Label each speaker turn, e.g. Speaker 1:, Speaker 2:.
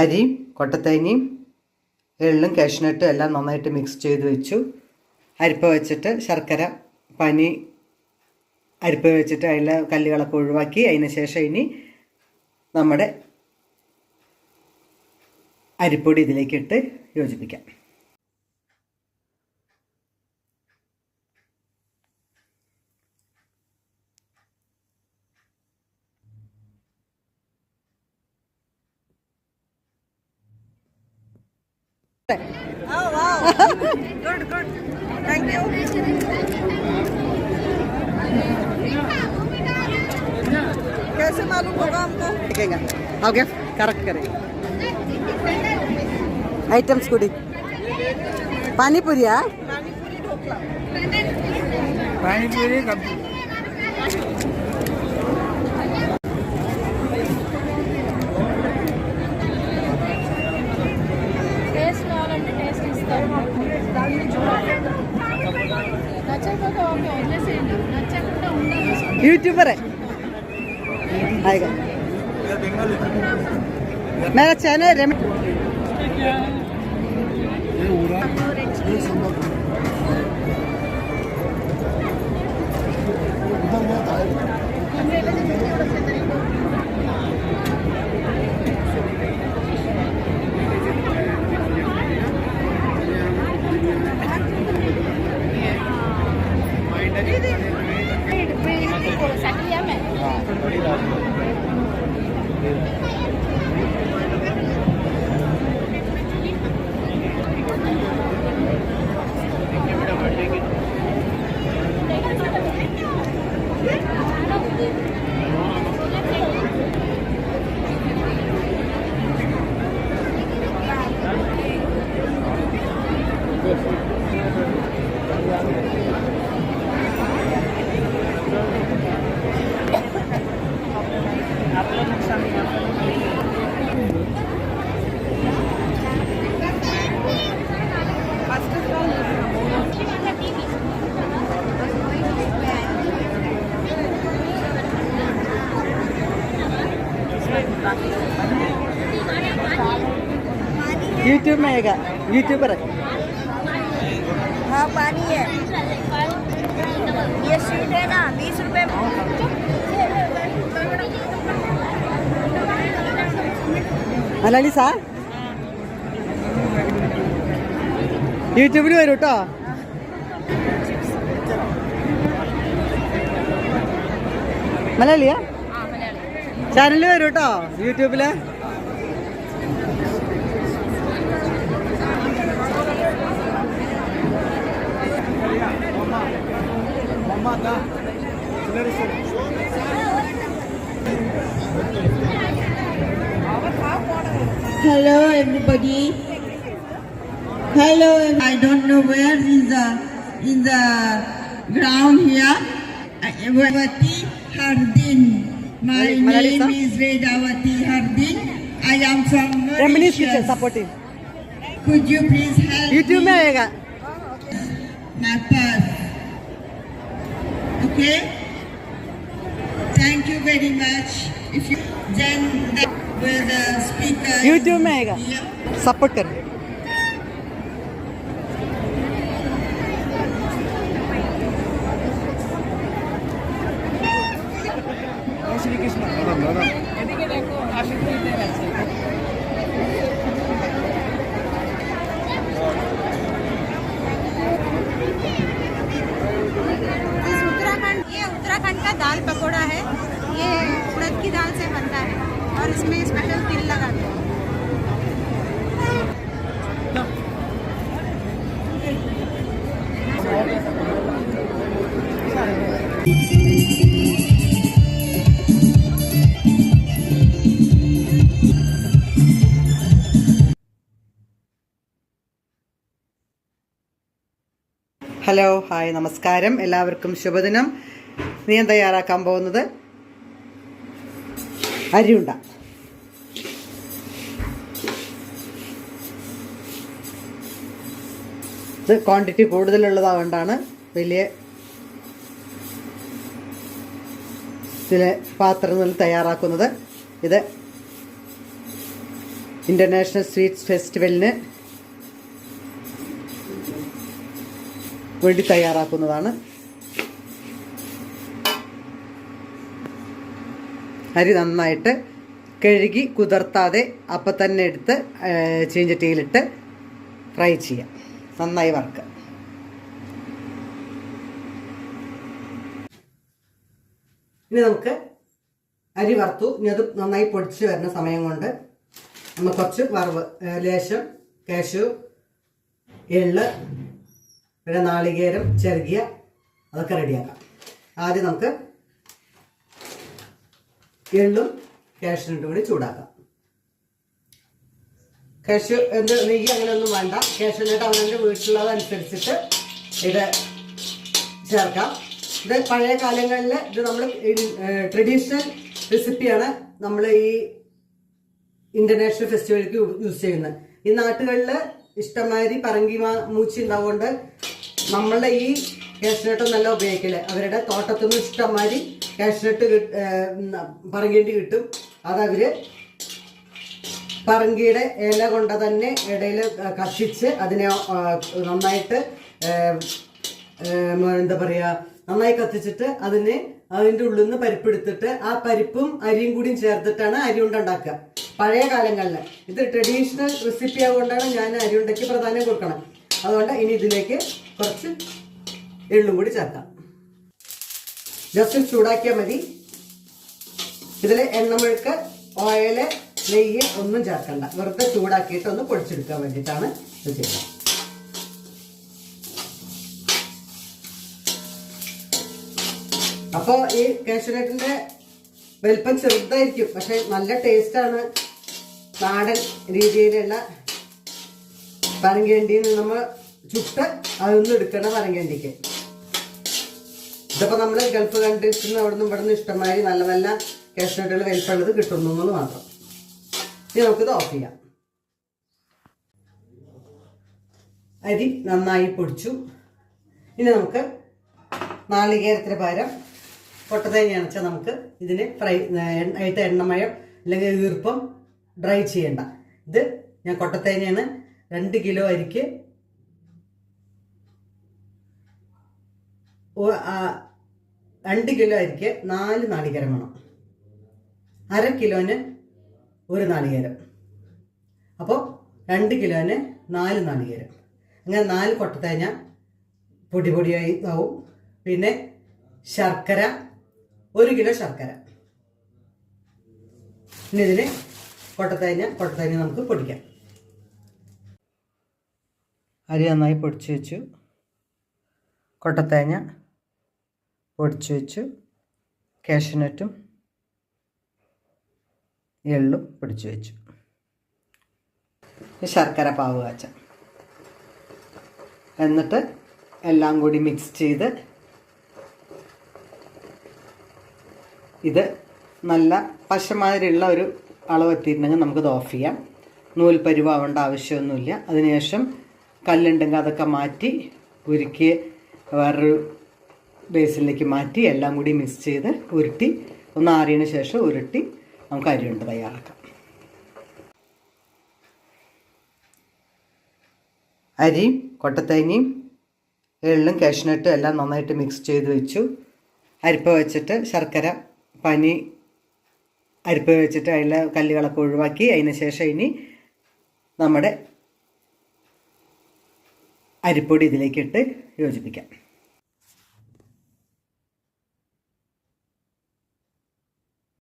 Speaker 1: അരിയും കൊട്ടത്തേങ്ങയും എള്ളും കാഷ്നട്ടും എല്ലാം നന്നായിട്ട് മിക്സ് ചെയ്ത് വെച്ചു. അരിപ്പ വെച്ചിട്ട് ശർക്കര പനി അരിപ്പ വെച്ചിട്ട് അതിലെ കല്ലുകളൊക്കെ ഒഴിവാക്കി അതിന് ശേഷം ഇനി നമ്മുടെ അരിപ്പൊടി ഇതിലേക്കിട്ട് യോജിപ്പിക്കാം.
Speaker 2: Oh wow! Good, good. Thank you. कैसे मालूम होगा हमको?
Speaker 1: देखेगा. ओके, करेक्ट करें. आइटम्स कुड़ी. पानी पूरी है?
Speaker 2: पानीपुरी ढोकला.
Speaker 3: पानीपुरी कब?
Speaker 1: यूट्यूबर है आएगा. मेरा चैनल यूट्यूब में आएगा. यूट्यूबर है.
Speaker 2: हाँ पानी है. ये स्वीट है ना 20 रुपए.
Speaker 1: മലയാളി സാർ യൂട്യൂബിൽ വരും കേട്ടോ. മലയാളിയാ? ചാനലിൽ വരും കേട്ടോ യൂട്യൂബില്.
Speaker 4: Hello everybody. Hello. I don't know where in the ground here. Redawati Hardin. My name is Redawati Hardin. I am from Mauritius.
Speaker 1: Supporting.
Speaker 4: Could you please help
Speaker 1: YouTube में आएगा.
Speaker 4: My purse. Okay. Thank you very much. If you then with the speaker.
Speaker 1: YouTube में आएगा. Support कर.
Speaker 3: श्री कृष्ण.
Speaker 2: उत्तराखंड का दाल पकोड़ा है. ये उड़द की दाल से बनता है और इसमें स्पेशल तिल लगाते हैं.
Speaker 1: ഹലോ ഹായ് നമസ്കാരം എല്ലാവർക്കും ശുഭദിനം. ഞാൻ തയ്യാറാക്കാൻ പോകുന്നത് അരിയുണ്ട. ഇത് ക്വാണ്ടിറ്റി കൂടുതലുള്ളതുകൊണ്ടാണ് വലിയ ചില പാത്രങ്ങളിൽ തയ്യാറാക്കുന്നത്. ഇത് ഇൻ്റർനാഷണൽ സ്വീറ്റ്സ് ഫെസ്റ്റിവലിന് വേണ്ടി തയ്യാറാക്കുന്നതാണ്. അരി നന്നായിട്ട് കഴുകി കുതിർത്താതെ അപ്പം തന്നെ എടുത്ത് ചീഞ്ചട്ടിയിലിട്ട് ഫ്രൈ ചെയ്യാം. നന്നായി വറുക്കുക. ഇനി നമുക്ക് അരി വറുത്തു. ഇനി അത് നന്നായി പൊടിച്ച് വരുന്ന സമയം കൊണ്ട് നമ്മൾ കുറച്ച് വറവ്, ലേശം കാഷ്യൂ, എള്ള്, പിന്നെ നാളികേരം ചെറുകിയ, അതൊക്കെ റെഡിയാക്കാം. ആദ്യം നമുക്ക് എള്ളും കാഷ്യൂനട്ടും കൂടി ചൂടാക്കാം. കാഷ്യൂ നെയ്യ് അങ്ങനെയൊന്നും വേണ്ട. കാഷ്യൂനട്ട് അവനവൻ്റെ വീട്ടിലുള്ളതനുസരിച്ചിട്ട് ഇത് ചേർക്കാം. ഇത് പഴയ കാലങ്ങളിൽ ഇത് നമ്മൾ ട്രഡീഷണൽ റെസിപ്പിയാണ് നമ്മൾ ഈ ഇന്റർനാഷണൽ ഫെസ്റ്റിവലിക്ക് യൂസ് ചെയ്യുന്നത്. ഈ നാട്ടുകളിൽ ഇഷ്ടമാതിരി പറങ്കി മൂച്ചി ഉണ്ടാവുകൊണ്ട് നമ്മളുടെ ഈ കാഷ്യൂനട്ട് നല്ല ഉപയോഗിക്കില്ല. അവരുടെ തോട്ടത്തുനിന്ന് ഇഷ്ടമാതിരി കാഷ്യൂനട്ട് പറങ്കേണ്ടി കിട്ടും. അതവര് പറങ്കിയുടെ ഇല കൊണ്ട് തന്നെ ഇടയിൽ കത്തിച്ച് അതിനെ നന്നായിട്ട് എന്താ പറയുക, നന്നായി കത്തിച്ചിട്ട് അതിൻ്റെ ഉള്ളിൽ നിന്ന് പരിപ്പെടുത്തിട്ട് ആ പരിപ്പും അരിയും കൂടിയും ചേർത്തിട്ടാണ് അരിയുണ്ട ഉണ്ടാക്കുക പഴയ കാലങ്ങളിൽ. ഇത് ട്രഡീഷണൽ റെസിപ്പി ആയതുകൊണ്ടാണ് ഞാൻ അരിയുണ്ടയ്ക്ക് പ്രാധാന്യം കൊടുക്കണം. അതുകൊണ്ട് ഇനി ഇതിലേക്ക് കുറച്ച് എള്ളും കൂടി ചേർക്കാം. ജസ്റ്റ് ചൂടാക്കിയാൽ മതി. ഇതിൽ എണ്ണമെഴുക്ക്, ഓയില്, നെയ്യ് ഒന്നും ചേർക്കണ്ട. വെറുതെ ചൂടാക്കിയിട്ട് ഒന്ന് പൊടിച്ചെടുക്കാൻ വേണ്ടിയിട്ടാണ് ഇത് ചെയ്യുന്നത്. അപ്പോൾ ഈ കാഷ്യൂനട്ടിന്റെ വലിപ്പം ചെറുതായിരിക്കും, പക്ഷെ നല്ല ടേസ്റ്റാണ്. നാടൻ രീതിയിലുള്ള പറങ്കേണ്ടിയിൽ നിന്ന് നമ്മൾ ചുട്ട് അതൊന്നും എടുക്കണം പറങ്കേണ്ടിക്ക്. ഇതിപ്പോൾ നമ്മൾ ഗൾഫ് കൺട്രീസിൽ നിന്ന് അവിടെ നിന്ന് ഇവിടെ നിന്ന് ഇഷ്ടമായി നല്ല നല്ല കാഷ്യൂനട്ടുകൾ വലിപ്പമുള്ളത് കിട്ടുന്നു എന്ന് മാത്രം. ഇനി നമുക്കിത് ഓഫ് ചെയ്യാം. അരി നന്നായി പൊടിച്ചു. ഇനി നമുക്ക് നാളികേരത്തിന് പകരം പൊട്ടത്തേങ്ങയാണ് വെച്ചാൽ നമുക്ക് ഇതിന് ഫ്രൈ ആയിട്ട് എണ്ണമയം അല്ലെങ്കിൽ ഈർപ്പം ഡ്രൈ ചെയ്യണ്ട. ഇത് ഞാൻ കൊട്ടത്തേങ്ങയാണ്. 2 കിലോ അരിക്ക് 2 കിലോ അരിക്ക് 4 നാളികേരം വേണം. 1/2 കിലോന് 1 നാളികേരം. അപ്പോൾ 2 കിലോന് 4 നാളികേരം. അങ്ങനെ 4 കൊട്ടത്തേങ്ങ പൊടിയായി ആവും. പിന്നെ ശർക്കര 1 കിലോ ശർക്കര. ഇനി ഇതിന് കൊട്ടത്തേങ്ങ നമുക്ക് പൊടിക്കാം. അരി നന്നായി പൊടിച്ചു വെച്ചു. കൊട്ടത്തേങ്ങ പൊടിച്ചു വെച്ചു. കാഷ്യൂനട്ടും എള്ളും പൊടിച്ചു വെച്ചു. ശർക്കര പാവ് കാച്ച. എന്നിട്ട് എല്ലാം കൂടി മിക്സ് ചെയ്ത് ഇത് നല്ല പശമാതിരിയുള്ള ഒരു അളവെത്തിയിട്ടുണ്ടെങ്കിൽ നമുക്കിത് ഓഫ് ചെയ്യാം. നൂൽപ്പരുവാവേണ്ട ആവശ്യമൊന്നുമില്ല. അതിനുശേഷം കല്ലുണ്ടെങ്കിൽ അതൊക്കെ മാറ്റി ഉരുക്കി വേറൊരു ബേസിലേക്ക് മാറ്റി എല്ലാം കൂടി മിക്സ് ചെയ്ത് ഉരുട്ടി ഒന്ന് ആറിയതിന് ശേഷം ഉരുട്ടി നമുക്ക് അരിയുണ്ട് തയ്യാറാക്കാം. അരിയും കൊട്ടത്തേങ്ങയും എള്ളും കാഷ്യൂനട്ടും എല്ലാം നന്നായിട്ട് മിക്സ് ചെയ്ത് വെച്ചു. അരിപ്പ വെച്ചിട്ട് ശർക്കര പനി അരിപ്പ വെച്ചിട്ട് അതിലെ കല്ലുകളൊക്കെ ഒഴിവാക്കി അതിന് ശേഷം ഇനി നമ്മുടെ അരിപ്പൊടി ഇതിലേക്കിട്ട് യോജിപ്പിക്കാം.